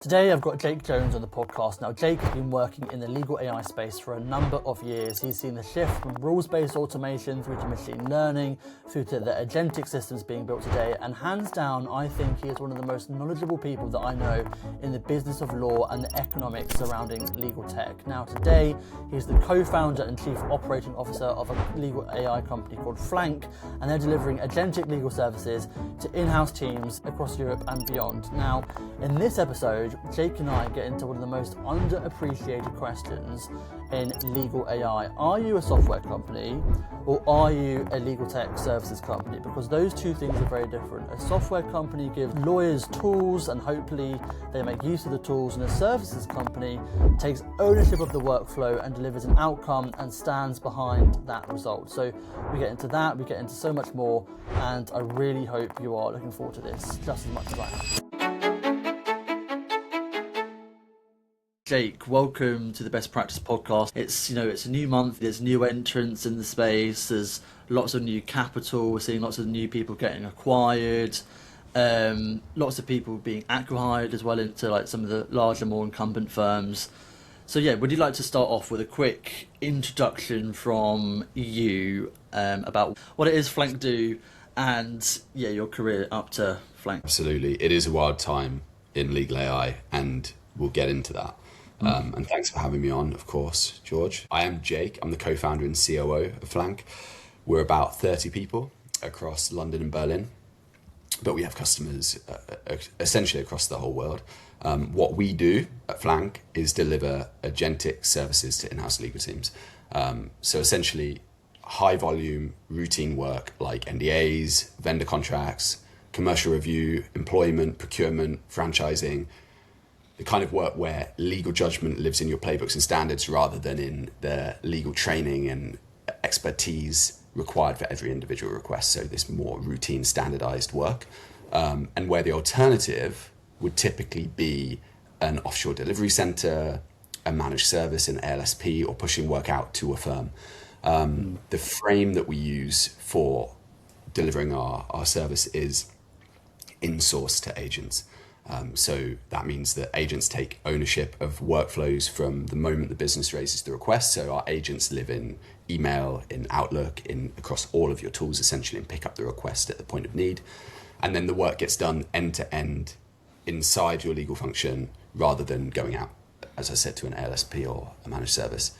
Today I've got Jake Jones on the podcast. Now Jake has been working in the legal AI space for a number of years. He's seen the shift from rules-based automation through to machine learning, through to the agentic systems being built today, and hands down I think he is one of the most knowledgeable people that I know in the business of law and the economics surrounding legal tech. Now today he's the co-founder and chief operating officer of a legal AI company called Flank, and they're delivering agentic legal services to in-house teams across Europe and beyond. Now in this episode, Jake and I get into one of the most underappreciated questions in legal AI. Are you a software company or are you a legal tech services company? Because those two things are very different. A software company gives lawyers tools and hopefully they make use of the tools, and a services company takes ownership of the workflow and delivers an outcome and stands behind that result. So we get into that, we get into so much more, and I really hope you are looking forward to this just as much as I am. Jake, welcome to the Best Practice Podcast. It's a new month. There's new entrants in the space. There's lots of new capital. We're seeing lots of new people getting acquired. Lots of people being acqui-hired as well into like some of the larger, more incumbent firms. So yeah, would you like to start off with a quick introduction from you about what it is Flank do and your career up to Flank? Absolutely, it is a wild time in legal AI, and we'll get into that. And thanks for having me on, of course, George. I am Jake. I'm the co-founder and COO of Flank. We're about 30 people across London and Berlin, but we have customers essentially across the whole world. What we do at Flank is deliver agentic services to in-house legal teams. So essentially, high volume, routine work like NDAs, vendor contracts, commercial review, employment, procurement, franchising, the kind of work where legal judgment lives in your playbooks and standards rather than in the legal training and expertise required for every individual request. So this more routine, standardized work. And where the alternative would typically be an offshore delivery center, a managed service, an ALSP, or pushing work out to a firm. The frame that we use for delivering our service is in-source to agents. So that means that agents take ownership of workflows from the moment the business raises the request. So our agents live in email, in Outlook, across all of your tools essentially, and pick up the request at the point of need. And then the work gets done end to end inside your legal function rather than going out, as I said, to an ALSP or a managed service.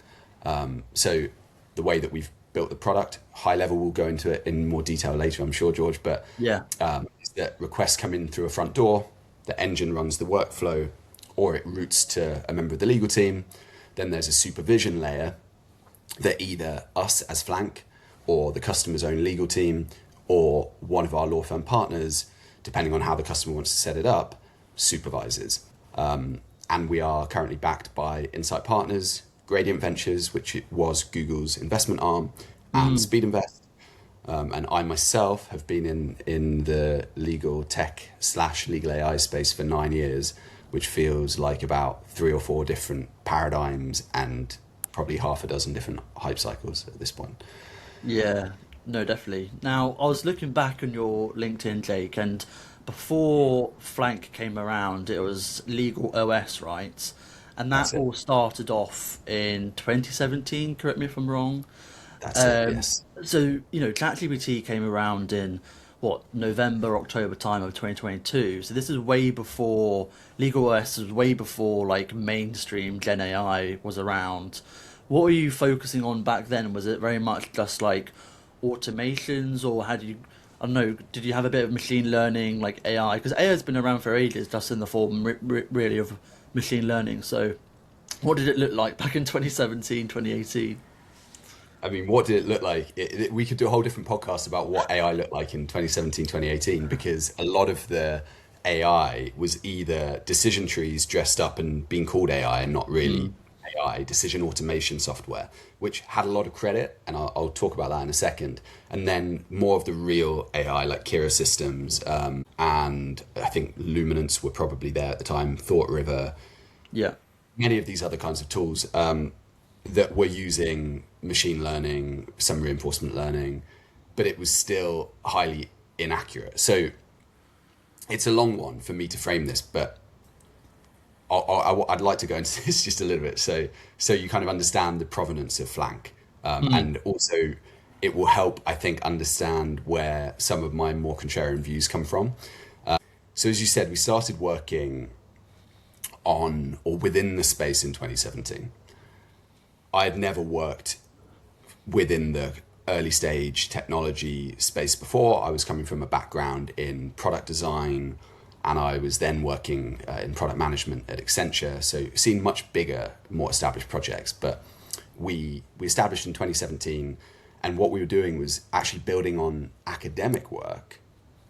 So the way that we've built the product, high level, we'll go into it in more detail later, I'm sure, George, but is that requests come in through a front door, the engine runs the workflow, or it routes to a member of the legal team. Then there's a supervision layer that either us as Flank or the customer's own legal team or one of our law firm partners, depending on how the customer wants to set it up, supervises. And we are currently backed by Insight Partners, Gradient Ventures, which was Google's investment arm, and Speed Invest. And I myself have been in the legal tech / legal AI space for 9 years, which feels like about 3 or 4 different paradigms and probably half a dozen different hype cycles at this point. Yeah, no, definitely. Now, I was looking back on your LinkedIn, Jake, and before Flank came around, it was Legal OS, right? And that all started off in 2017, correct me if I'm wrong. That's it, yes. So, ChatGPT came around in, November, October time of 2022. So this is way before, Legal OS was way before, like, mainstream Gen AI was around. What were you focusing on back then? Was it very much just, like, automations, or did you have a bit of machine learning, like AI? Because AI has been around for ages, just in the form, really, of machine learning. So what did it look like back in 2017, 2018? I mean, what did it look like? We could do a whole different podcast about what AI looked like in 2017, 2018, because a lot of the AI was either decision trees dressed up and being called AI and not really AI, decision automation software, which had a lot of credit, and I'll talk about that in a second. And then more of the real AI, like Kira systems, and I think Luminance were probably there at the time, Thought River. Yeah. Many of these other kinds of tools that were using machine learning, some reinforcement learning, but it was still highly inaccurate. So it's a long one for me to frame this, but I'd like to go into this just a little bit, so you kind of understand the provenance of Flank, and also it will help, I think, understand where some of my more contrarian views come from. So as you said, we started working on or within the space in 2017. I had never worked within the early stage technology space before. I was coming from a background in product design, and I was then working in product management at Accenture, so seen much bigger, more established projects. But we established in 2017, and what we were doing was actually building on academic work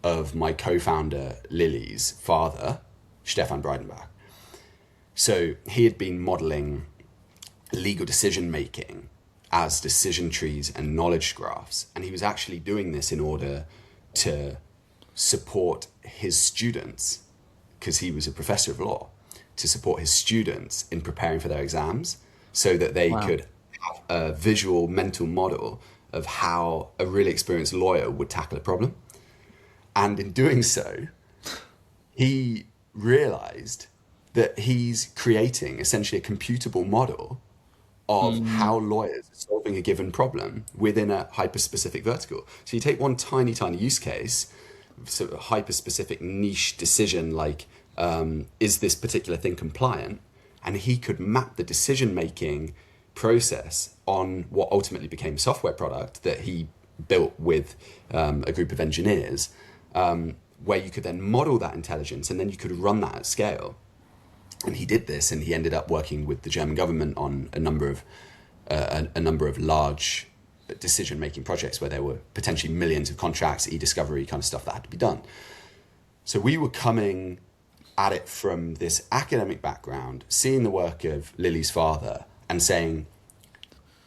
of my co-founder Lily's father, Stefan Breidenbach. So he had been modeling legal decision making as decision trees and knowledge graphs, and he was actually doing this in order to support his students, because he was a professor of law, to support his students in preparing for their exams so that they could have a visual mental model of how a really experienced lawyer would tackle a problem. And in doing so, he realized that he's creating essentially a computable model of how lawyers are solving a given problem within a hyper-specific vertical. So you take one tiny use case, sort of hyper-specific niche decision like, is this particular thing compliant? And he could map the decision-making process on what ultimately became a software product that he built with a group of engineers, where you could then model that intelligence and then you could run that at scale. And he did this, and he ended up working with the German government on a number of large decision-making projects where there were potentially millions of contracts, e-discovery kind of stuff that had to be done. So we were coming at it from this academic background, seeing the work of Lily's father and saying,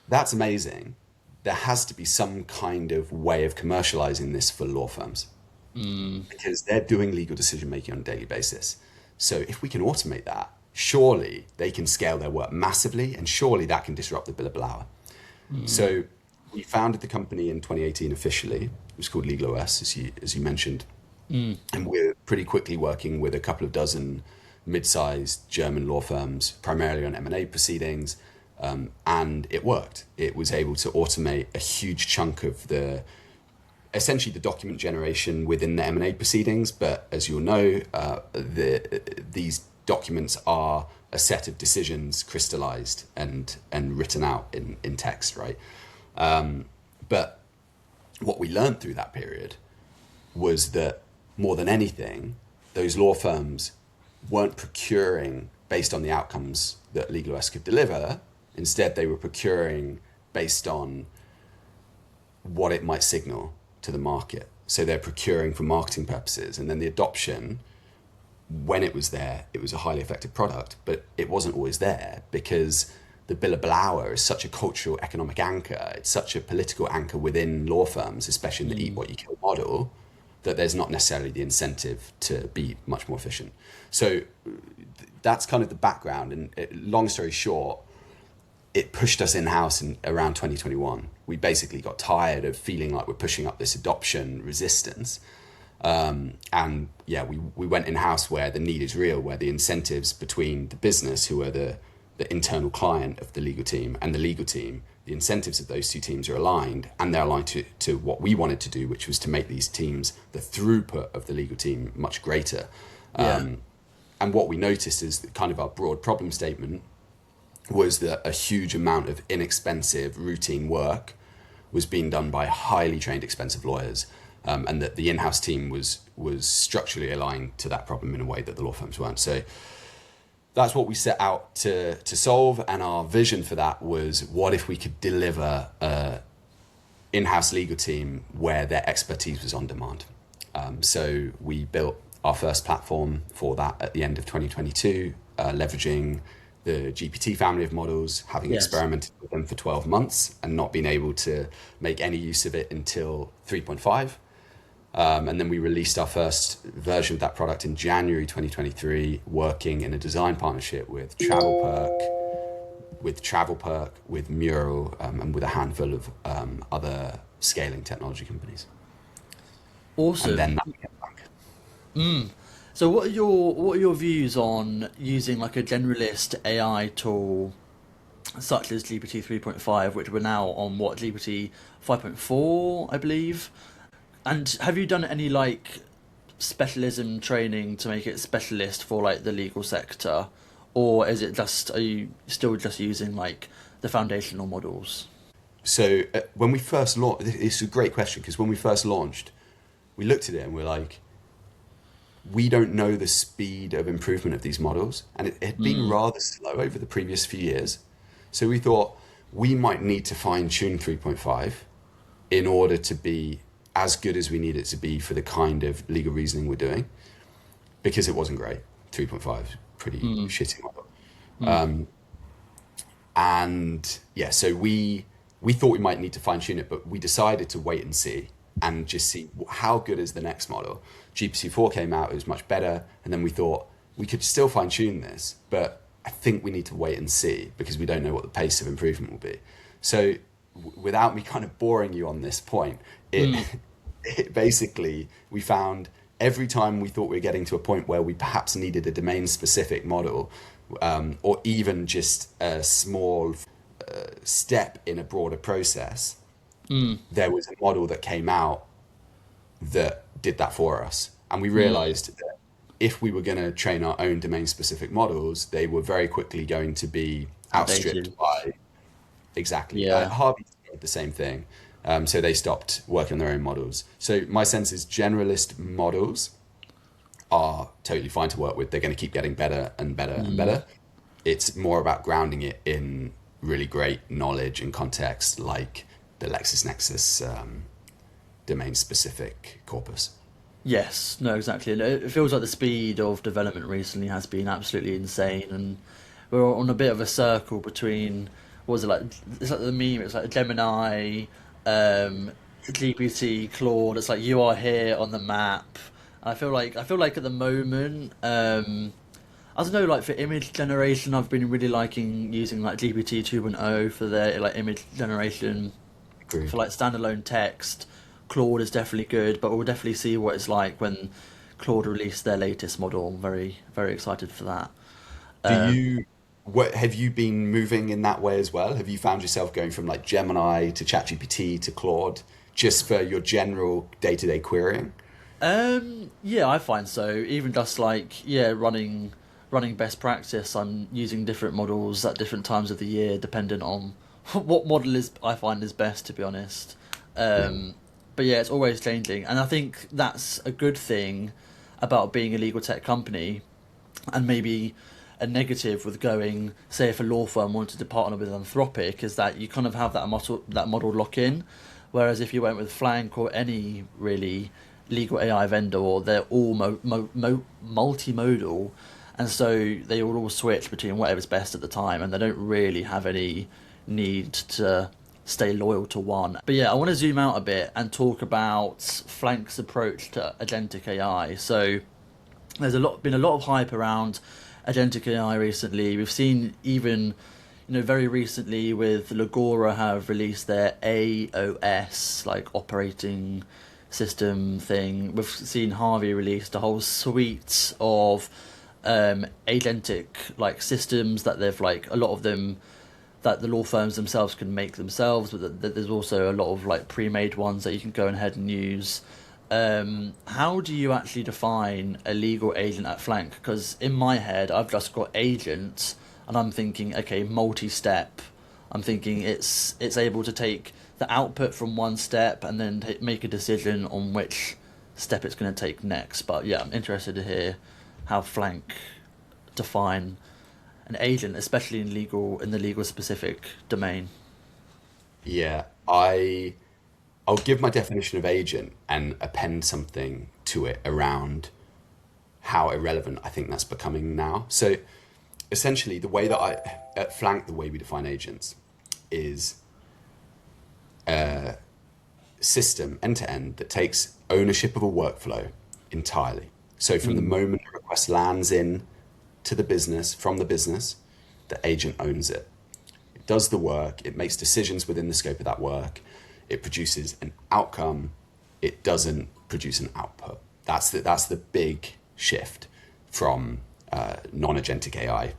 that's amazing. There has to be some kind of way of commercializing this for law firms, because they're doing legal decision-making on a daily basis. So if we can automate that, surely they can scale their work massively, and surely that can disrupt the billable hour. So we founded the company in 2018 officially. It was called Legal OS, as you mentioned. And we're pretty quickly working with a couple of dozen mid-sized German law firms, primarily on M&A proceedings. And it worked. It was able to automate a huge chunk of essentially the document generation within the M&A proceedings. But as you'll know, these documents are a set of decisions crystallized and written out in text, right? But what we learned through that period was that more than anything, those law firms weren't procuring based on the outcomes that Legal OS could deliver. Instead, they were procuring based on what it might signal to the market. So they're procuring for marketing purposes, and then the adoption, when it was there, it was a highly effective product, but it wasn't always there because the billable hour is such a cultural economic anchor. It's such a political anchor within law firms, especially in the eat what you kill model, that there's not necessarily the incentive to be much more efficient. So that's kind of the background. And long story short, it pushed us in-house in around 2021. We basically got tired of feeling like we're pushing up this adoption resistance. And yeah, we went in-house where the need is real, where the incentives between the business, who are the internal client of the legal team, and the legal team, the incentives of those two teams are aligned, and they're aligned to what we wanted to do, which was to make these teams, the throughput of the legal team, much greater. And what we noticed is that kind of our broad problem statement was that a huge amount of inexpensive routine work was being done by highly trained, expensive lawyers, and that the in-house team was structurally aligned to that problem in a way that the law firms weren't. So that's what we set out to solve, and our vision for that was, what if we could deliver a in-house legal team where their expertise was on demand? So we built our first platform for that at the end of 2022, leveraging the GPT family of models, having experimented with them for 12 months and not been able to make any use of it until 3.5. And then we released our first version of that product in January 2023, working in a design partnership with TravelPerk, with Mural, and with a handful of other scaling technology companies. Awesome. And then that became Flank. So what are your views on using like a generalist AI tool such as GPT 3.5, which we're now on what GPT 5.4, I believe? And have you done any like specialism training to make it specialist for like the legal sector, or is it just are you still just using like the foundational models? So when we first launched, it's a great question because when we first launched, we looked at it and we're like, we don't know the speed of improvement of these models, and it had been rather slow over the previous few years. So we thought we might need to fine tune 3.5 in order to be as good as we need it to be for the kind of legal reasoning we're doing, because it wasn't great. 3.5 pretty shitty model. And yeah, so we thought we might need to fine tune it, but we decided to wait and see and just see how good is the next model. GPT-4 came out, it was much better, and then we thought we could still fine tune this, but I think we need to wait and see because we don't know what the pace of improvement will be. So without me kind of boring you on this point, it basically, we found every time we thought we were getting to a point where we perhaps needed a domain specific model, or even just a small step in a broader process, there was a model that came out that did that for us. And we realized that if we were going to train our own domain specific models, they were very quickly going to be outstripped Outdated. by exactly. Yeah. Harvey did the same thing. So they stopped working on their own models. So my sense is generalist models are totally fine to work with. They're going to keep getting better and better and better. It's more about grounding it in really great knowledge and context, like the LexisNexis domain specific corpus. Yes, no, exactly. And it feels like the speed of development recently has been absolutely insane, and we're on a bit of a circle between what was it like? It's like the meme. It's like Gemini, GPT, Claude. It's like you are here on the map. I feel like at the moment, I don't know, like for image generation, I've been really liking using like GPT 2.0 for their like image generation. For Agreed. like standalone text, Claude is definitely good, but we'll definitely see what it's like when Claude release their latest model. I'm very, very excited for that. Do you, what have you been moving in that way as well? Have you found yourself going from like Gemini to ChatGPT to Claude just for your general day-to-day querying? Yeah, I find so. Even just like yeah, running best practice, I'm using different models at different times of the year, depending on what model is I find is best. To be honest, Yeah. but yeah, it's always changing, and I think that's a good thing about being a legal tech company, and maybe a negative with going, say, if a law firm wanted to partner with Anthropic, is that you kind of have that model lock in, whereas if you went with Flank or any really legal AI vendor, they're all multimodal, and so they will all switch between whatever's best at the time, and they don't really have any need to stay loyal to one. But yeah, I want to zoom out a bit and talk about Flank's approach to agentic AI. So there's been a lot of hype around agentic AI recently. We've seen even, very recently with Legora have released their AOS, like operating system thing. We've seen Harvey released a whole suite of agentic like systems that they've like a lot of them that the law firms themselves can make themselves, but there's also a lot of like pre-made ones that you can go ahead and use. How do you actually define a legal agent at Flank? Because in my head, I've just got agent, and I'm thinking, okay, multi-step. I'm thinking it's able to take the output from one step and then make a decision on which step it's going to take next. But yeah, I'm interested to hear how Flank define an agent, especially in the legal specific domain. Yeah, I'll give my definition of agent and append something to it around how irrelevant I think that's becoming now. So essentially the way that at Flank, the way we define agents is a system end to end that takes ownership of a workflow entirely. So from the moment a request lands in to the business, from the business, the agent owns it. It does the work, it makes decisions within the scope of that work, it produces an outcome, it doesn't produce an output. That's the big shift from non-agentic AI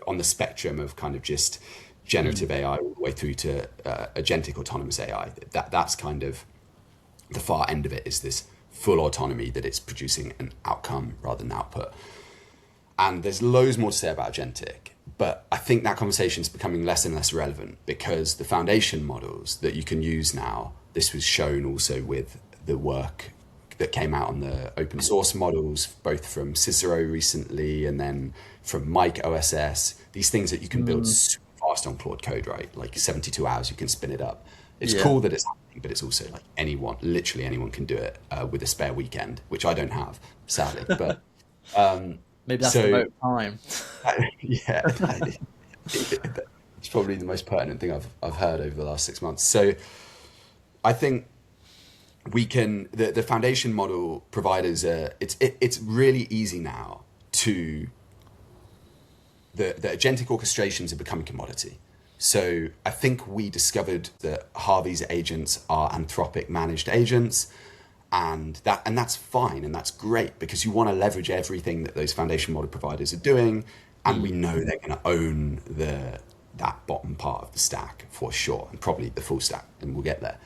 on the spectrum of kind of just generative AI all the way through to agentic autonomous AI. That's kind of the far end of it, is this full autonomy that it's producing an outcome rather than output. And there's loads more to say about agentic, but I think that conversation is becoming less and less relevant because the foundation models that you can use now, this was shown also with the work that came out on the open source models, both from Cicero recently and then from Mike OSS, these things that you can build super fast on Claude Code, right? Like 72 hours, you can spin it up. It's cool that it's happening, but it's also like literally anyone can do it with a spare weekend, which I don't have, sadly. But maybe that's the vote time. Yeah, it's probably the most pertinent thing I've heard over the last 6 months. So I think we can the foundation model providers it's really easy now to the agentic orchestrations have become a commodity. So I think we discovered that Harvey's agents are Anthropic managed agents, and that's fine and that's great because you want to leverage everything that those foundation model providers are doing, and we know they're going to own that bottom part of the stack for sure, and probably the full stack, and we'll get there.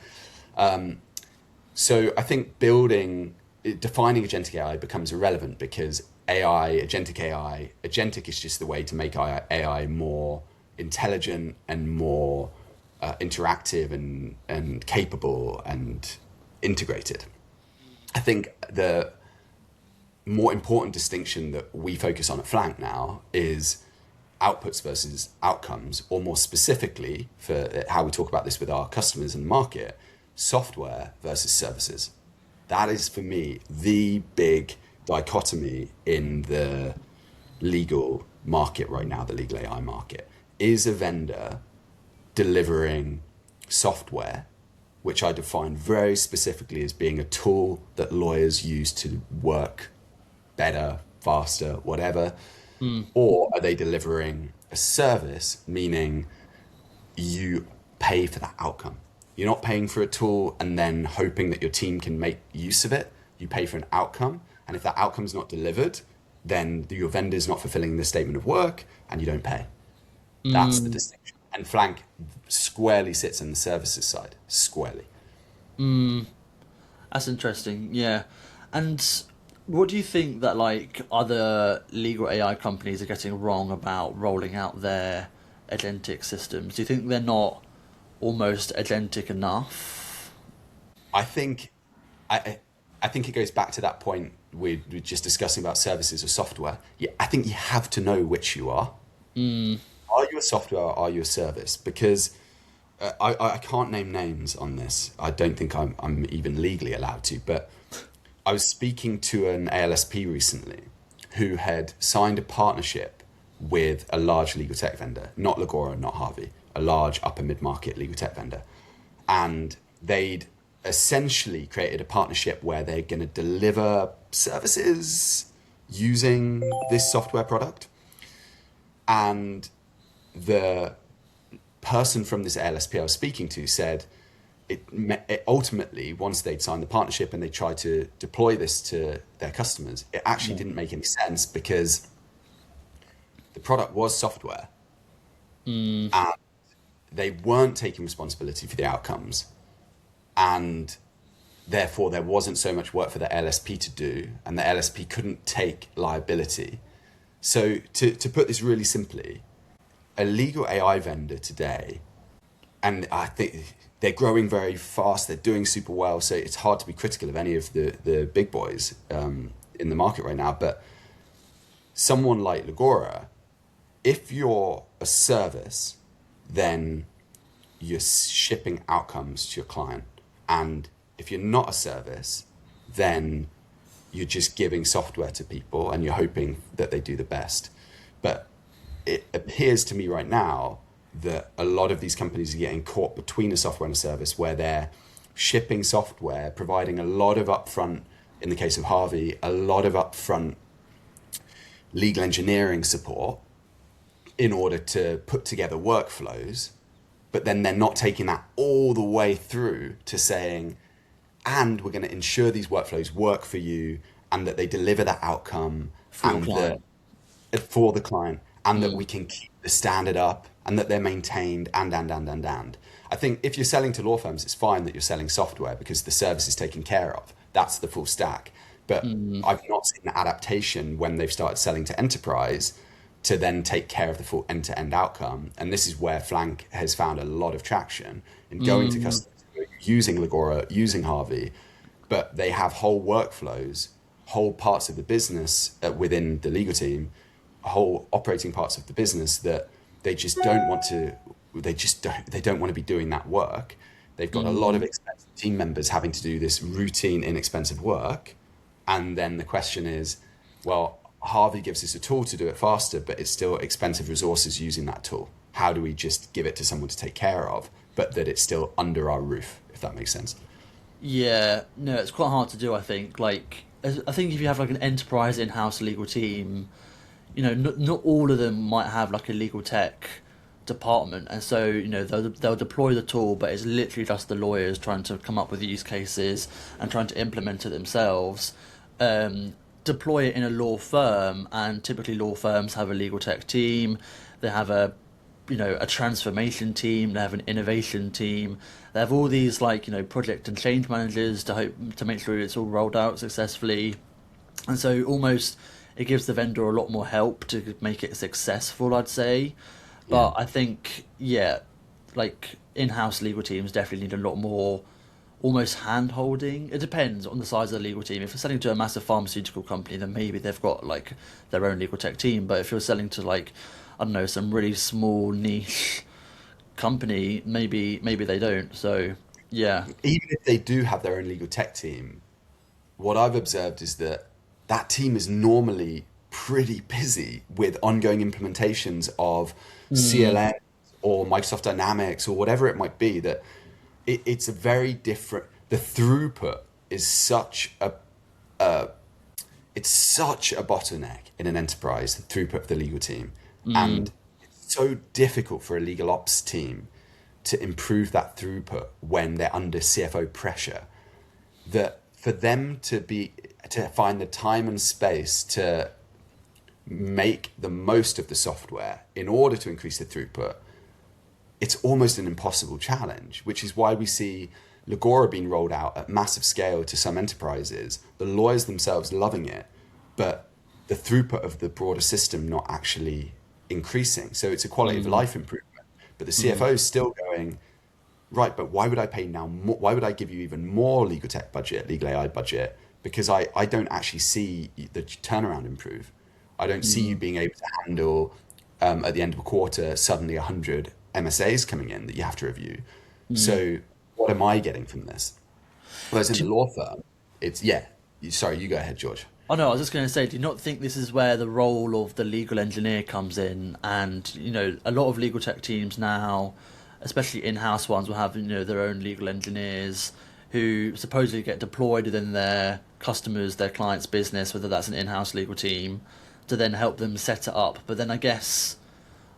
So I think defining agentic AI becomes irrelevant because agentic is just the way to make AI more intelligent and more interactive and capable and integrated. I think the more important distinction that we focus on at Flank now is outputs versus outcomes, or more specifically for how we talk about this with our customers and market, software versus services. That is for me the big dichotomy in the legal market right now, the legal AI market. Is a vendor delivering software, which I define very specifically as being a tool that lawyers use to work better, faster, whatever, or are they delivering a service, meaning you pay for that outcome? You're not paying for a tool and then hoping that your team can make use of it. You pay for an outcome, and if that outcome's not delivered, then your vendor's not fulfilling the statement of work and you don't pay. That's the distinction. And Flank squarely sits on the services side, squarely. That's interesting, yeah. And what do you think that like other legal AI companies are getting wrong about rolling out their agentic systems? Do you think they're not almost agentic enough? I think it goes back to that point we're just discussing about services or software. Yeah, I think you have to know which you are. Are you a software or are you a service? Because I can't name names on this. I don't think I'm even legally allowed to. But I was speaking to an ALSP recently who had signed a partnership with a large legal tech vendor, not Legora, not Harvey, a large upper mid-market legal tech vendor. And they'd essentially created a partnership where they're going to deliver services using this software product. And the person from this ALSP I was speaking to said it ultimately, once they'd signed the partnership and they tried to deploy this to their customers, it actually didn't make any sense because the product was software and they weren't taking responsibility for the outcomes, and therefore there wasn't so much work for the LSP to do, and the LSP couldn't take liability. So to put this really simply, a legal AI vendor today, and I think they're growing very fast, they're doing super well, so it's hard to be critical of any of the big boys in the market right now, but someone like Legora, if you're a service, then you're shipping outcomes to your client. And if you're not a service, then you're just giving software to people and you're hoping that they do the best. But it appears to me right now that a lot of these companies are getting caught between a software and a service where they're shipping software, providing a lot of upfront, in the case of Harvey, a lot of upfront legal engineering support in order to put together workflows, but then they're not taking that all the way through to saying, and we're going to ensure these workflows work for you, and that they deliver that outcome For your client. for the client, and that we can keep the standard up, and that they're maintained, and. I think if you're selling to law firms, it's fine that you're selling software because the service is taken care of. That's the full stack. But I've not seen the adaptation when they've started selling to enterprise to then take care of the full end-to-end outcome. And this is where Flank has found a lot of traction in going to customers who are using Legora, using Harvey, but they have whole workflows, whole parts of the business within the legal team, whole operating parts of the business that they just don't want to, they don't want to be doing that work. They've got a lot of expensive team members having to do this routine, inexpensive work. And then the question is, well, Harvey gives us a tool to do it faster, but it's still expensive resources using that tool. How do we just give it to someone to take care of, but that it's still under our roof, if that makes sense? Yeah, no, it's quite hard to do, I think. Like, I think if you have like an enterprise in-house legal team, not all of them might have like a legal tech department, and so they'll deploy the tool, but it's literally just the lawyers trying to come up with use cases and trying to implement it themselves. Deploy it in a law firm, and typically law firms have a legal tech team. They have a transformation team. They have an innovation team. They have all these project and change managers to make sure it's all rolled out successfully. And so almost it gives the vendor a lot more help to make it successful, I'd say. But I think, in-house legal teams definitely need a lot more almost hand-holding. It depends on the size of the legal team. If you're selling to a massive pharmaceutical company, then maybe they've got their own legal tech team. But if you're selling to I don't know, some really small niche company, maybe they don't. So yeah. Even if they do have their own legal tech team, what I've observed is that that team is normally pretty busy with ongoing implementations of CLM or Microsoft Dynamics or whatever it might be, that it's a very different, the throughput is it's such a bottleneck in an enterprise, the throughput of the legal team. And it's so difficult for a legal ops team to improve that throughput when they're under CFO pressure, that for them to find the time and space to make the most of the software in order to increase the throughput, it's almost an impossible challenge, which is why we see Legora being rolled out at massive scale to some enterprises, the lawyers themselves loving it, but the throughput of the broader system not actually increasing. So it's a quality of life improvement. But the CFO is still going, right, but why would I pay now more? Why would I give you even more legal tech budget, legal AI budget? Because I don't actually see the turnaround improve. I don't see you being able to handle, at the end of a quarter, suddenly 100 MSAs coming in that you have to review. So what am I getting from this? Whereas in the law firm, sorry, you go ahead, George. Oh no, I was just going to say, do you not think this is where the role of the legal engineer comes in? And, a lot of legal tech teams now, especially in-house ones, will have, their own legal engineers who supposedly get deployed within their customers, their clients' business, whether that's an in-house legal team, to then help them set it up. But then I guess,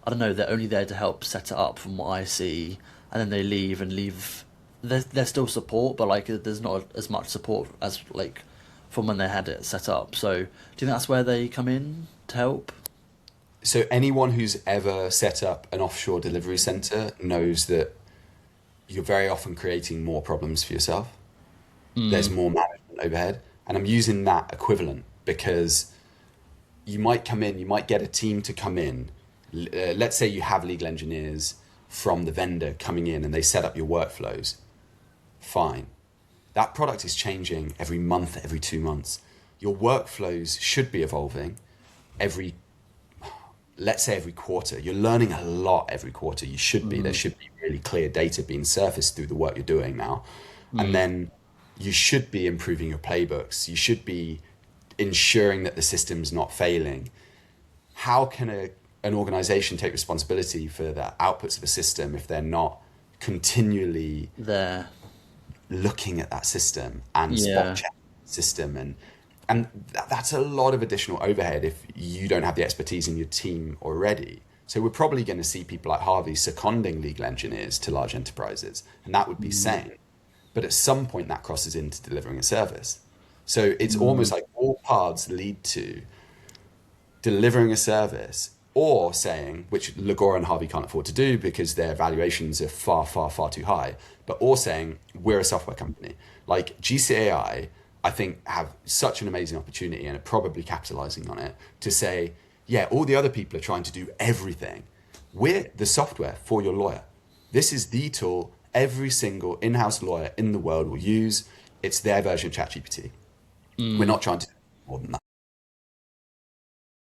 I don't know, they're only there to help set it up from what I see, and then they leave. There's still support, but there's not as much support as from when they had it set up. So do you think that's where they come in to help? So anyone who's ever set up an offshore delivery center knows that you're very often creating more problems for yourself. There's more management overhead. And I'm using that equivalent because you might come in, you might get a team to come in. Let's say you have legal engineers from the vendor coming in and they set up your workflows. Fine. That product is changing every month, every 2 months. Your workflows should be evolving let's say every quarter. You're learning a lot every quarter. You should be. There should be really clear data being surfaced through the work you're doing now. And then you should be improving your playbooks. You should be ensuring that the system's not failing. How can an organization take responsibility for the outputs of a system if they're not continually There. looking at that system and spot checking the system? And that's a lot of additional overhead if you don't have the expertise in your team already. So we're probably going to see people like Harvey seconding legal engineers to large enterprises, and that would be sane. But at some point that crosses into delivering a service. So it's almost like all paths lead to delivering a service, or saying, which Legora and Harvey can't afford to do because their valuations are far, far, far too high, but or saying we're a software company. Like GCAI, I think have such an amazing opportunity and are probably capitalizing on it to say, yeah, all the other people are trying to do everything. We're the software for your lawyer. This is the tool every single in-house lawyer in the world will use. It's their version of ChatGPT. We're not trying to do more than that.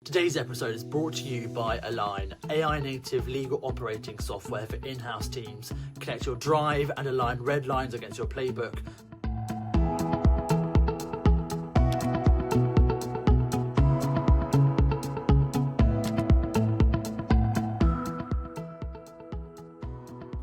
Today's episode is brought to you by Aline, AI native legal operating software for in-house teams. Connect your drive and align red lines against your playbook.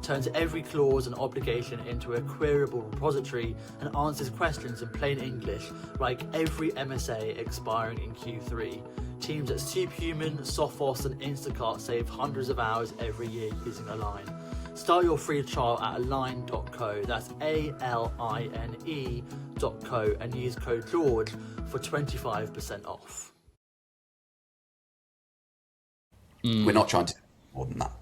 Turns every clause and obligation into a queryable repository and answers questions in plain English, like every MSA expiring in Q3. Teams at Superhuman, Sophos and Instacart save hundreds of hours every year using Aline. Start your free trial at aline.co, that's ALINE.co, and use code George for 25% off. We're not trying to do more than that.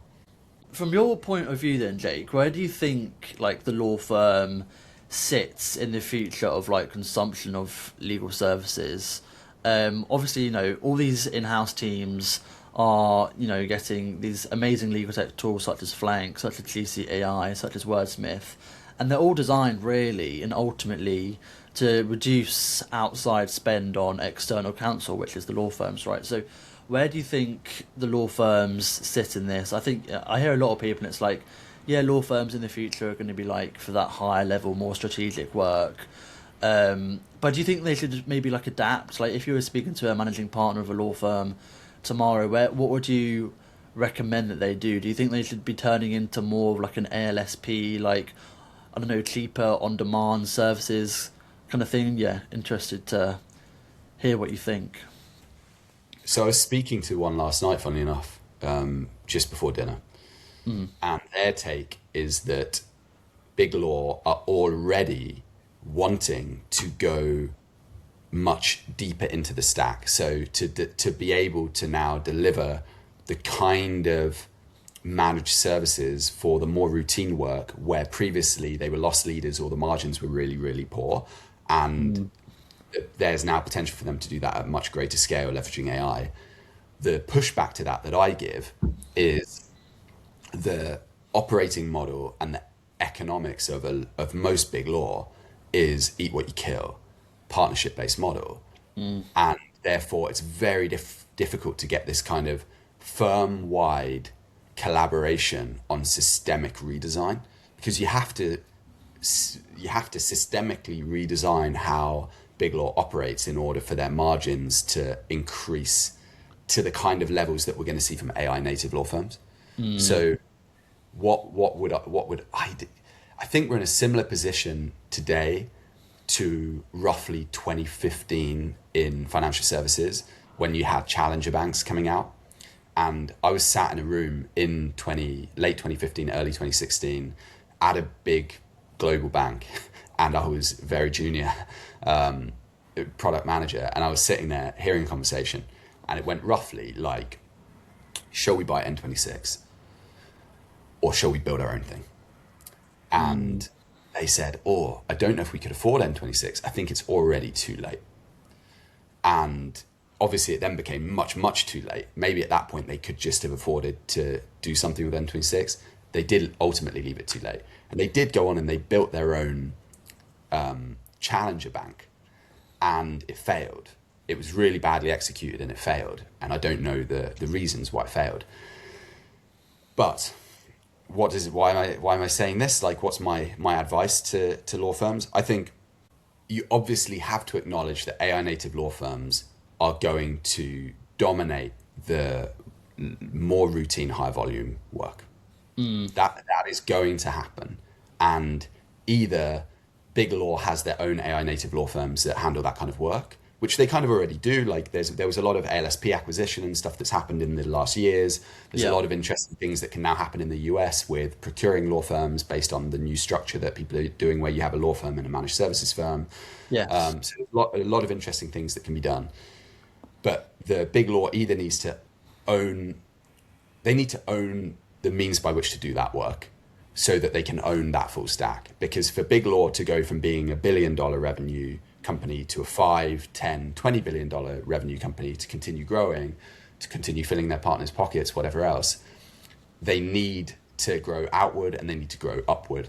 From your point of view then, Jake, where do you think like the law firm sits in the future of like consumption of legal services? Obviously, you know, all these in-house teams are, you know, getting these amazing legal tech tools such as Flank, such as GCAI, such as Wordsmith, and they're all designed really and ultimately to reduce outside spend on external counsel, which is the law firms, right? So where do you think the law firms sit in this? I think I hear a lot of people, and it's like, yeah, law firms in the future are going to be like for that higher level, more strategic work. But do you think they should maybe like adapt? Like if you were speaking to a managing partner of a law firm tomorrow, what would you recommend that they do? Do you think they should be turning into more of like an ALSP, like, I don't know, cheaper on-demand services kind of thing? Yeah, interested to hear what you think. So I was speaking to one last night, funnily enough, just before dinner. And their take is that Big Law are already wanting to go much deeper into the stack. So to be able to now deliver the kind of managed services for the more routine work where previously they were loss leaders or the margins were really, really poor. And there's now potential for them to do that at a much greater scale, leveraging AI. The pushback to that I give is the operating model and the economics of most big law is eat what you kill, partnership-based model. And therefore it's very difficult to get this kind of firm-wide collaboration on systemic redesign, because you have to systemically redesign how Big Law operates in order for their margins to increase to the kind of levels that we're going to see from AI native law firms. So what would I do? I think we're in a similar position today to roughly 2015 in financial services when you had challenger banks coming out. And I was sat in a room in late 2015, early 2016 at a big global bank, and I was very junior product manager, and I was sitting there hearing a conversation, and it went roughly like, shall we buy N26 or shall we build our own thing? And they said, oh, I don't know if we could afford N26. I think it's already too late. And obviously it then became much, much too late. Maybe at that point they could just have afforded to do something with N26. They did ultimately leave it too late. And they did go on and they built their own challenger bank, and it failed. It was really badly executed and it failed. And I don't know the reasons why it failed. But why am I saying this? Like, what's my advice to law firms? I think you obviously have to acknowledge that AI native law firms are going to dominate the more routine, high volume work. That is going to happen. And either Big Law has their own AI native law firms that handle that kind of work, which they kind of already do. Like there was a lot of ALSP acquisition and stuff that's happened in the last years. There's a lot of interesting things that can now happen in the US with procuring law firms based on the new structure that people are doing, where you have a law firm and a managed services firm. Yes. So a lot of interesting things that can be done. But the big law either needs to own the means by which to do that work, so that they can own that full stack. Because for big law to go from being $1 billion revenue company to a 5, 10, $20 billion revenue company, to continue growing, to continue filling their partners' pockets, whatever else, they need to grow outward and they need to grow upward.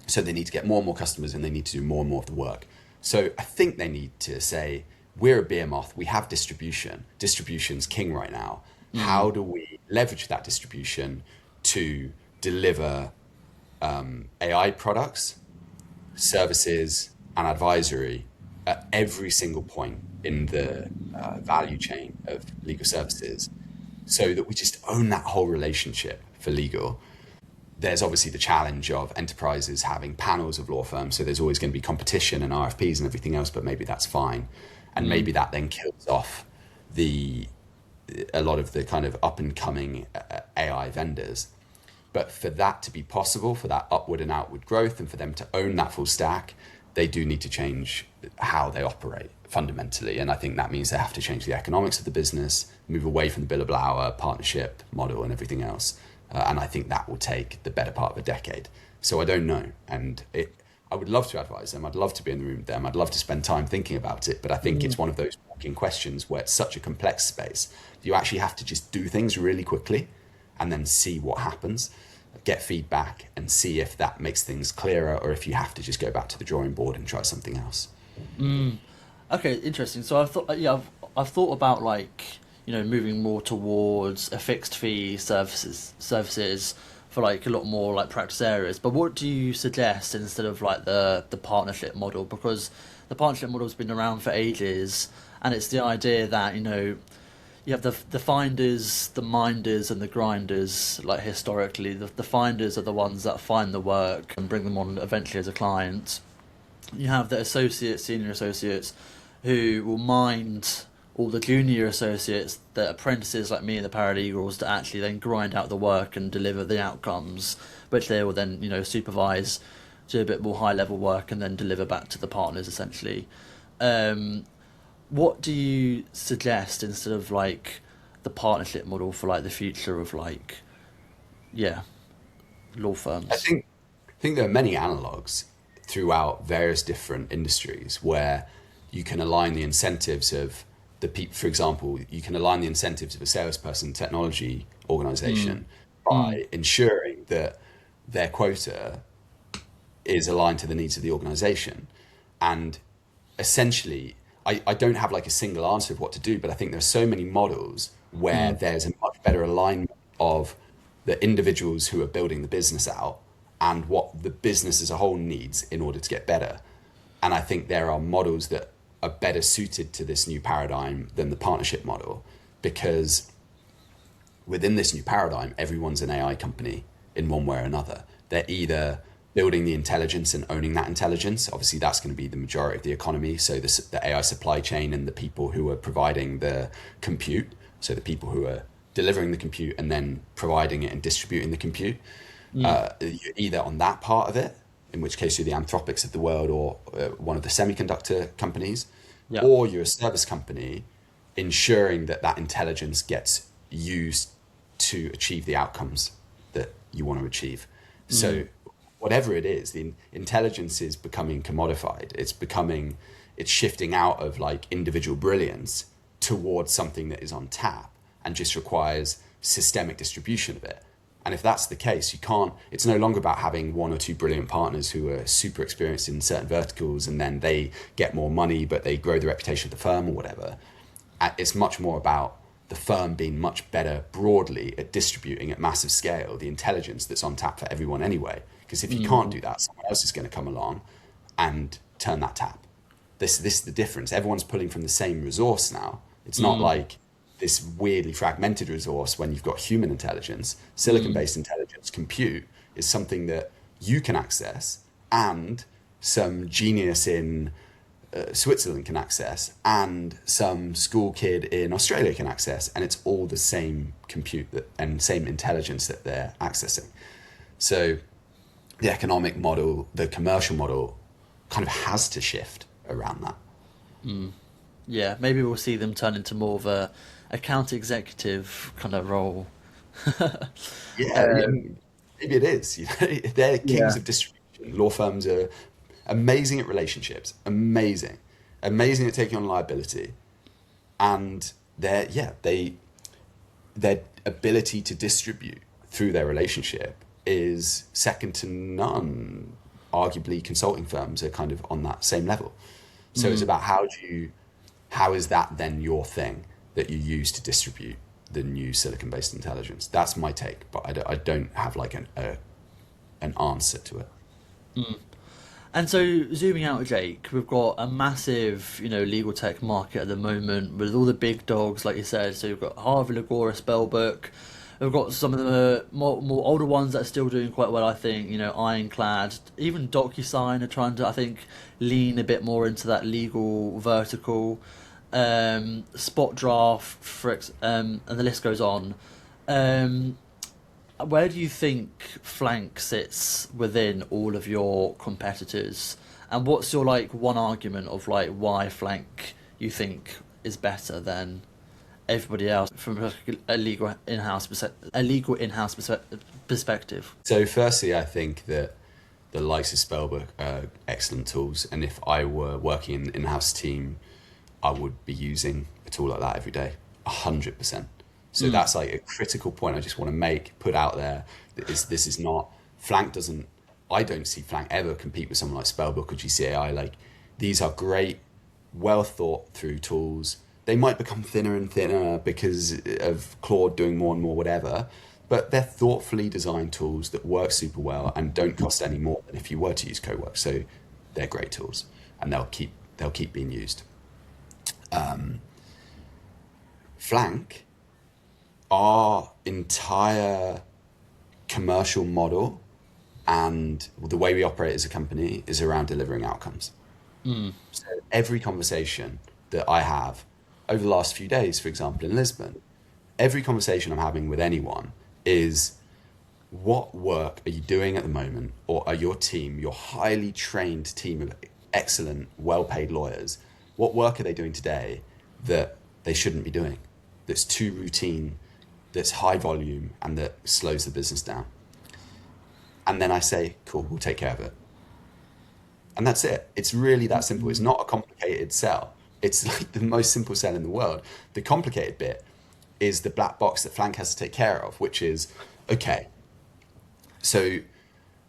So they need to get more and more customers and they need to do more and more of the work. So I think they need to say, we're a behemoth, we have distribution. Distribution's king right now. How do we leverage that distribution to deliver AI products, services, and advisory at every single point in the value chain of legal services, so that we just own that whole relationship for legal? There's obviously the challenge of enterprises having panels of law firms, so there's always going to be competition and RFPs and everything else, but maybe that's fine. And maybe that then kills off a lot of the kind of up and coming AI vendors. But for that to be possible, for that upward and outward growth, and for them to own that full stack, they do need to change how they operate fundamentally. And I think that means they have to change the economics of the business, move away from the billable hour partnership model and everything else. And I think that will take the better part of a decade. So I don't know. And I would love to advise them. I'd love to be in the room with them. I'd love to spend time thinking about it. But I think it's one of those walking questions where it's such a complex space. You actually have to just do things really quickly and then see what happens, get feedback and see if that makes things clearer, or if you have to just go back to the drawing board and try something else. Okay, interesting. So I've thought about, like, moving more towards a fixed fee services for like a lot more like practice areas. But what do you suggest instead of like the partnership model? Because the partnership model has been around for ages, and it's the idea that you have the finders, the minders, and the grinders. Like historically, the finders are the ones that find the work and bring them on eventually as a client. You have the associates, senior associates, who will mind all the junior associates, the apprentices like me and the paralegals, to actually then grind out the work and deliver the outcomes, which they will then supervise, do a bit more high level work, and then deliver back to the partners essentially. What do you suggest instead of like the partnership model for like the future of like law firms? I think there are many analogs throughout various different industries where you can align the incentives of the people. For example, you can align the incentives of a salesperson technology organization by ensuring that their quota is aligned to the needs of the organization. And essentially, I don't have like a single answer of what to do, but I think there's so many models where there's a much better alignment of the individuals who are building the business out and what the business as a whole needs in order to get better. And I think there are models that are better suited to this new paradigm than the partnership model, because within this new paradigm, everyone's an AI company in one way or another. They're either building the intelligence and owning that intelligence. Obviously, that's going to be the majority of the economy. So the AI supply chain and the people who are providing the compute, so the people who are delivering the compute and then providing it and distributing the compute, you're either on that part of it, in which case you're the Anthropics of the world, or one of the semiconductor companies, or you're a service company ensuring that that intelligence gets used to achieve the outcomes that you want to achieve. So whatever it is, the intelligence is becoming commodified. It's shifting out of like individual brilliance towards something that is on tap and just requires systemic distribution of it. And if that's the case, it's no longer about having one or two brilliant partners who are super experienced in certain verticals and then they get more money, but they grow the reputation of the firm or whatever. It's much more about the firm being much better broadly at distributing at massive scale the intelligence that's on tap for everyone anyway. Because if you can't do that, someone else is going to come along and turn that tap. This is the difference. Everyone's pulling from the same resource now. It's not like this weirdly fragmented resource when you've got human intelligence. Silicon-based intelligence, compute, is something that you can access, and some genius in Switzerland can access and some school kid in Australia can access, and it's all the same compute and same intelligence that they're accessing. So the economic model, the commercial model, kind of has to shift around that. Yeah, maybe we'll see them turn into more of a account executive kind of role. Yeah, maybe it is. They're kings Yeah. of distribution. Law firms are amazing at relationships, amazing at taking on liability, and their ability to distribute through their relationship is second to none. Arguably, consulting firms are kind of on that same level. So it's about how is that then your thing that you use to distribute the new silicon-based intelligence? That's my take, but I don't have like an answer to it. And so, zooming out, Jake, we've got a massive, legal tech market at the moment with all the big dogs, like you said. So you've got Harvey, Lagora, Spellbook. We've got some of the more older ones that are still doing quite well, I think. Ironclad, even DocuSign are trying to, I think, lean a bit more into that legal vertical. Spot Draft, and the list goes on. Where do you think Flank sits within all of your competitors, and what's your one argument of why Flank you think is better than everybody else from a legal in-house perspective? So firstly, I think that the likes of Spellbook are excellent tools, and if I were working in an in-house team, I would be using a tool like that every day, 100%. So that's like a critical point I just want to put out there. This is not, I don't see Flank ever compete with someone like Spellbook or GCAI. Like, these are great, well thought through tools. They might become thinner and thinner because of Claude doing more and more whatever, but they're thoughtfully designed tools that work super well and don't cost any more than if you were to use Cowork. So they're great tools, and they'll keep being used. Flank, our entire commercial model and the way we operate as a company is around delivering outcomes. So every conversation that I have over the last few days, for example, in Lisbon, every conversation I'm having with anyone is, what work are you doing at the moment? Or are your team, your highly trained team of excellent, well-paid lawyers, what work are they doing today that they shouldn't be doing, that's too routine, that's high volume, and that slows the business down? And then I say, cool, we'll take care of it. And that's it. It's really that simple. It's not a complicated sell. It's like the most simple sell in the world. The complicated bit is the black box that Flank has to take care of, which is, okay, so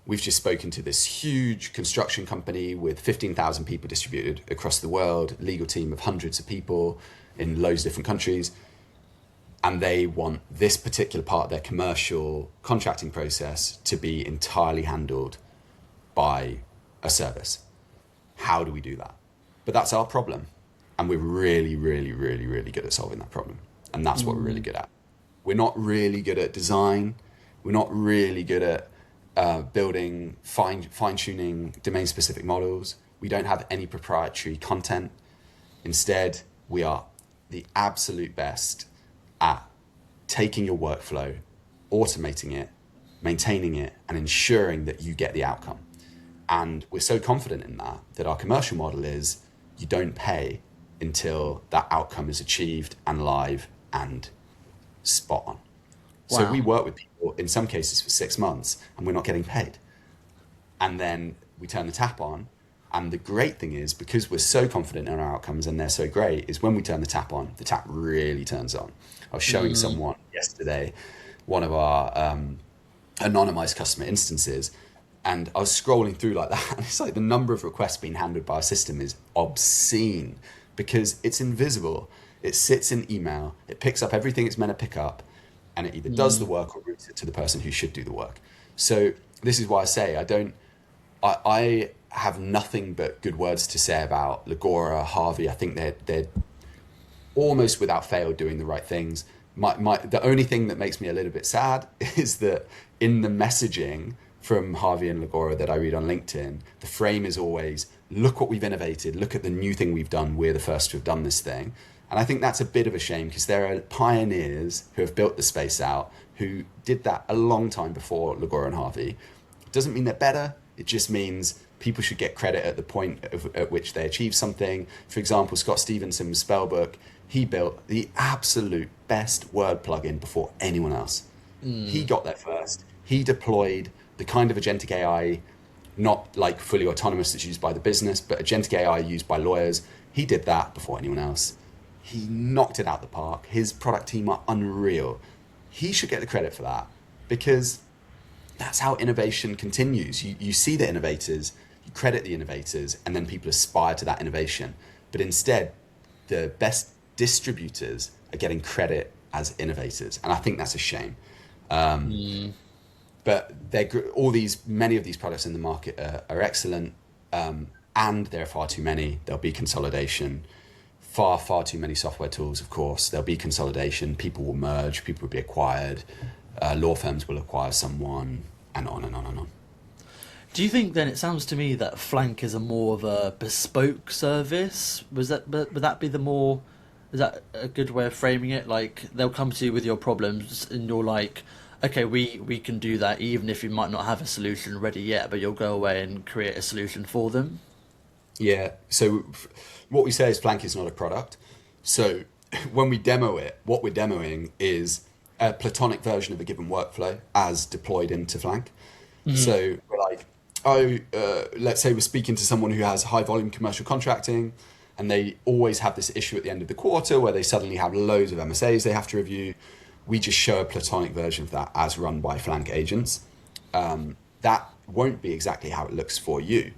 we've just spoken to this huge construction company with 15,000 people distributed across the world, legal team of hundreds of people in loads of different countries. And they want this particular part of their commercial contracting process to be entirely handled by a service. How do we do that? But that's our problem. And we're really, really, really, really good at solving that problem. And that's what we're really good at. We're not really good at design. We're not really good at building, fine-tuning domain-specific models. We don't have any proprietary content. Instead, we are the absolute best at taking your workflow, automating it, maintaining it, and ensuring that you get the outcome. And we're so confident in that our commercial model is, you don't pay until that outcome is achieved and live and spot on. Wow. So we work with people in some cases for 6 months and we're not getting paid. And then we turn the tap on. And the great thing is, because we're so confident in our outcomes and they're so great, is when we turn the tap on, the tap really turns on. I was showing someone yesterday one of our anonymized customer instances, and I was scrolling through like that, and it's like the number of requests being handled by our system is obscene because it's invisible. It sits in email, it picks up everything it's meant to pick up, and it either does the work or routes it to the person who should do the work. So this is why I say I have nothing but good words to say about Lagora, Harvey. I think they're almost without fail doing the right things. The only thing that makes me a little bit sad is that in the messaging from Harvey and Lagora that I read on LinkedIn, the frame is always, look what we've innovated, look at the new thing we've done, we're the first to have done this thing. And I think that's a bit of a shame because there are pioneers who have built the space out who did that a long time before Lagora and Harvey. It doesn't mean they're better. It just means people should get credit at the point at which they achieve something. For example, Scott Stevenson with Spellbook, he built the absolute best word plugin before anyone else. He got there first. He deployed the kind of agentic AI, not like fully autonomous that's used by the business, but agentic AI used by lawyers. He did that before anyone else. He knocked it out the park. His product team are unreal. He should get the credit for that because that's how innovation continues. You see the innovators, you credit the innovators, and then people aspire to that innovation. But instead, the best distributors are getting credit as innovators. And I think that's a shame. But many of these products in the market are excellent, and there are far too many. There'll be consolidation. Far too many software tools, of course. There'll be consolidation. People will merge. People will be acquired. Law firms will acquire someone, and on and on and on. Do you think then, it sounds to me that Flank is a more of a bespoke service? Would that be is that a good way of framing it? Like, they'll come to you with your problems and you're like, okay, we can do that even if you might not have a solution ready yet, but you'll go away and create a solution for them? Yeah, so what we say is Flank is not a product. So when we demo it, what we're demoing is a platonic version of a given workflow as deployed into Flank. So we're like, let's say we're speaking to someone who has high volume commercial contracting, and they always have this issue at the end of the quarter where they suddenly have loads of MSAs they have to review. We just show a platonic version of that as run by Flank agents. That won't be exactly how it looks for you,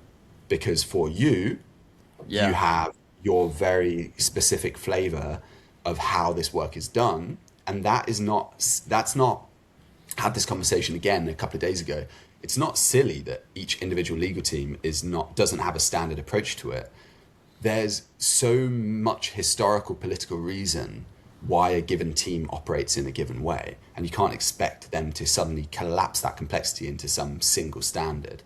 because for you, you have your very specific flavor of how this work is done. And that's not, had this conversation again a couple of days ago. It's not silly that each individual legal team doesn't have a standard approach to it. There's so much historical political reason why a given team operates in a given way. And you can't expect them to suddenly collapse that complexity into some single standard.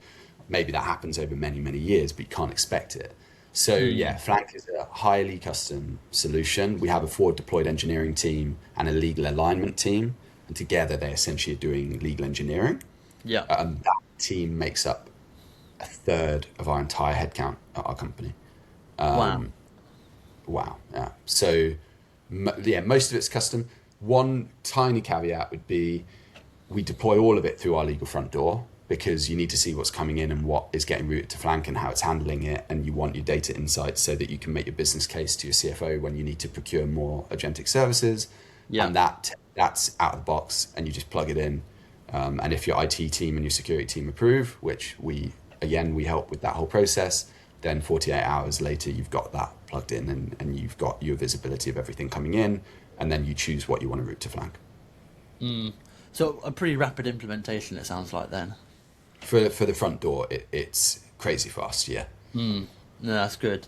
Maybe that happens over many, many years, but you can't expect it. So Flank is a highly custom solution. We have a forward deployed engineering team and a legal alignment team. And together they essentially are doing legal engineering. Yeah. And that team makes up a third of our entire headcount at our company. Wow. Yeah. So most of it's custom. One tiny caveat would be we deploy all of it through our legal front door because you need to see what's coming in and what is getting routed to Flank and how it's handling it. And you want your data insights so that you can make your business case to your CFO when you need to procure more agentic services. Yeah. And that's out of the box and you just plug it in. And if your IT team and your security team approve, which we help with that whole process, then 48 hours later, you've got that plugged in and you've got your visibility of everything coming in, and then you choose what you want to route to Flank. So a pretty rapid implementation, it sounds like then. For the front door, it's crazy fast, yeah. No, that's good.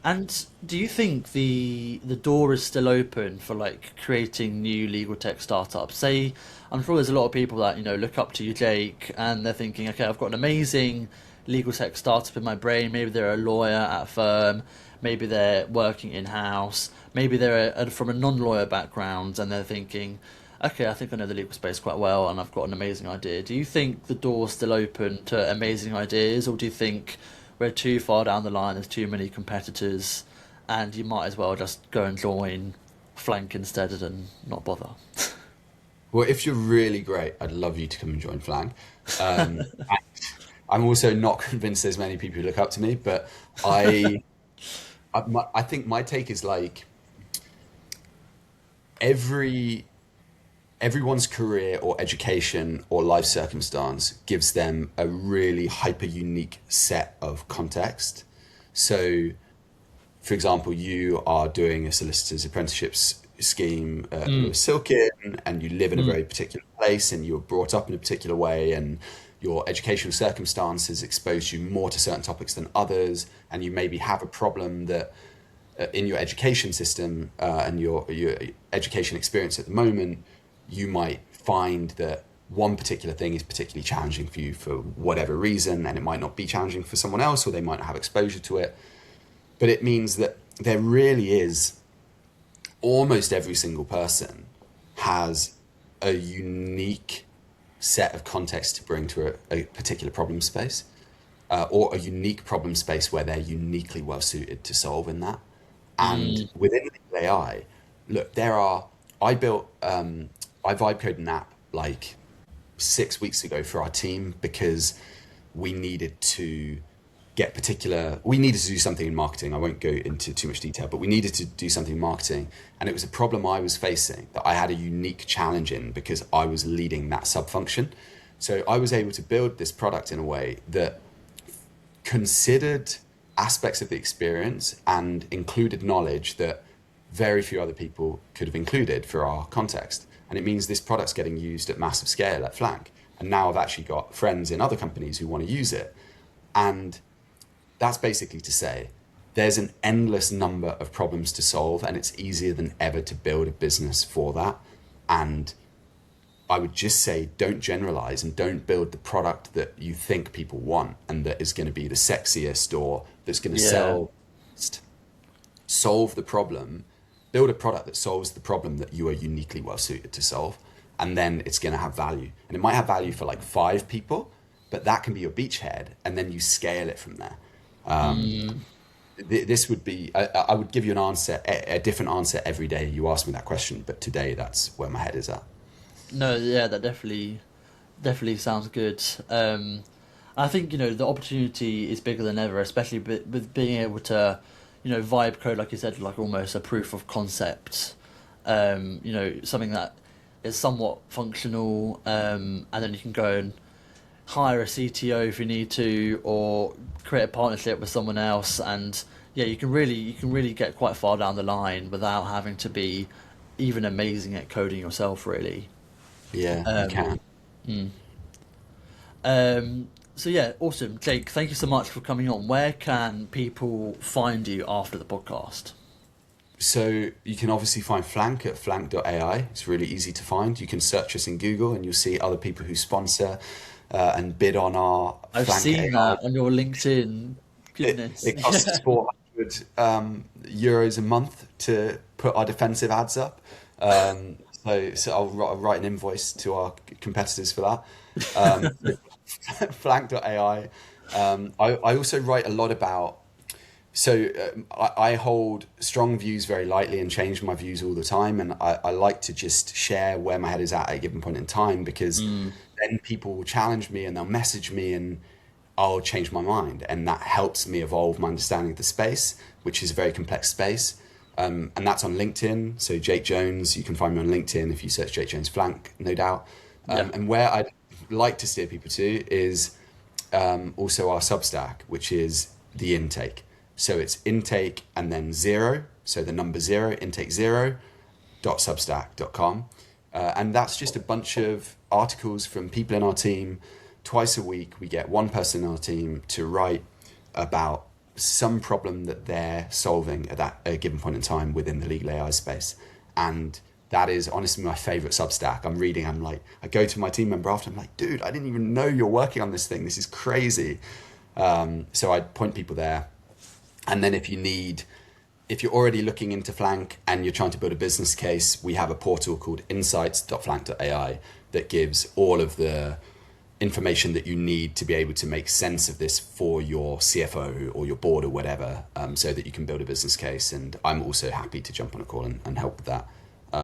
And do you think the door is still open for like creating new legal tech startups? Say, I'm sure there's a lot of people that, look up to you, Jake, and they're thinking, okay, I've got an amazing legal tech startup in my brain. Maybe they're a lawyer at a firm. Maybe they're working in-house. Maybe they're from a non-lawyer background and they're thinking, okay, I think I know the legal space quite well and I've got an amazing idea. Do you think the door's still open to amazing ideas, or do you think we're too far down the line, there's too many competitors, and you might as well just go and join Flank instead and not bother? Well, if you're really great, I'd love you to come and join Flank. I'm also not convinced there's many people who look up to me, but I think my take is like everyone's career or education or life circumstance gives them a really hyper unique set of context. So, for example, you are doing a solicitor's apprenticeships scheme at Silkin, and you live in a very particular place, and you were brought up in a particular way, and your educational circumstances expose you more to certain topics than others, and you maybe have a problem that in your education system and your education experience at the moment, you might find that one particular thing is particularly challenging for you for whatever reason, and it might not be challenging for someone else, or they might not have exposure to it. But it means that there really is, almost every single person has a unique set of context to bring to a particular problem space, or a unique problem space where they're uniquely well suited to solve in that. And within AI, look, I vibe coded an app like 6 weeks ago for our team because we needed to we needed to do something in marketing. I won't go into too much detail, but we needed to do something in marketing. And it was a problem I was facing that I had a unique challenge in because I was leading that sub-function. So I was able to build this product in a way that considered aspects of the experience and included knowledge that very few other people could have included for our context. And it means this product's getting used at massive scale at Flank. And now I've actually got friends in other companies who want to use it. And that's basically to say there's an endless number of problems to solve, and it's easier than ever to build a business for that. And I would just say, don't generalize and don't build the product that you think people want and that is going to be the sexiest or that's going to sell. Solve the problem, build a product that solves the problem that you are uniquely well suited to solve. And then it's going to have value. And it might have value for like 5 people, but that can be your beachhead. And then you scale it from there. This would be, I would give you an answer, a different answer every day you ask me that question. But today, that's where my head is at. No, yeah, that definitely sounds good. I think, the opportunity is bigger than ever, especially with being able to, vibe code, like you said, like almost a proof of concept, something that is somewhat functional, and then you can go and hire a CTO if you need to, or create a partnership with someone else, and you can really get quite far down the line without having to be even amazing at coding yourself, really. Yeah, you can. So yeah, awesome. Jake, thank you so much for coming on. Where can people find you after the podcast? So you can obviously find Flank at flank.ai. It's really easy to find. You can search us in Google and you'll see other people who sponsor and bid on our I've Flank seen AI. that on your LinkedIn. Goodness. It costs us 400 euros a month to put our defensive ads up. So I'll write an invoice to our competitors for that. Flank.ai. I also write a lot about, I hold strong views very lightly and change my views all the time. And I like to just share where my head is at a given point in time, because then people will challenge me and they'll message me and I'll change my mind. And that helps me evolve my understanding of the space, which is a very complex space. And that's on LinkedIn. So Jake Jones, you can find me on LinkedIn if you search Jake Jones Flank, no doubt. And where I'd like to steer people to is also our Substack, which is the intake. So it's intake and then 0. So the number 0, intake0.substack.com. And that's just a bunch of articles from people in our team. Twice a week, we get one person in our team to write about some problem that they're solving at a given point in time within the legal AI space. And that is honestly my favorite Substack. I go to my team member after, I'm like, dude, I didn't even know you're working on this thing. This is crazy. So I point people there. And then if you're already looking into Flank and you're trying to build a business case, we have a portal called insights.flank.ai that gives all of the information that you need to be able to make sense of this for your CFO or your board or whatever, so that you can build a business case. And I'm also happy to jump on a call and help with that.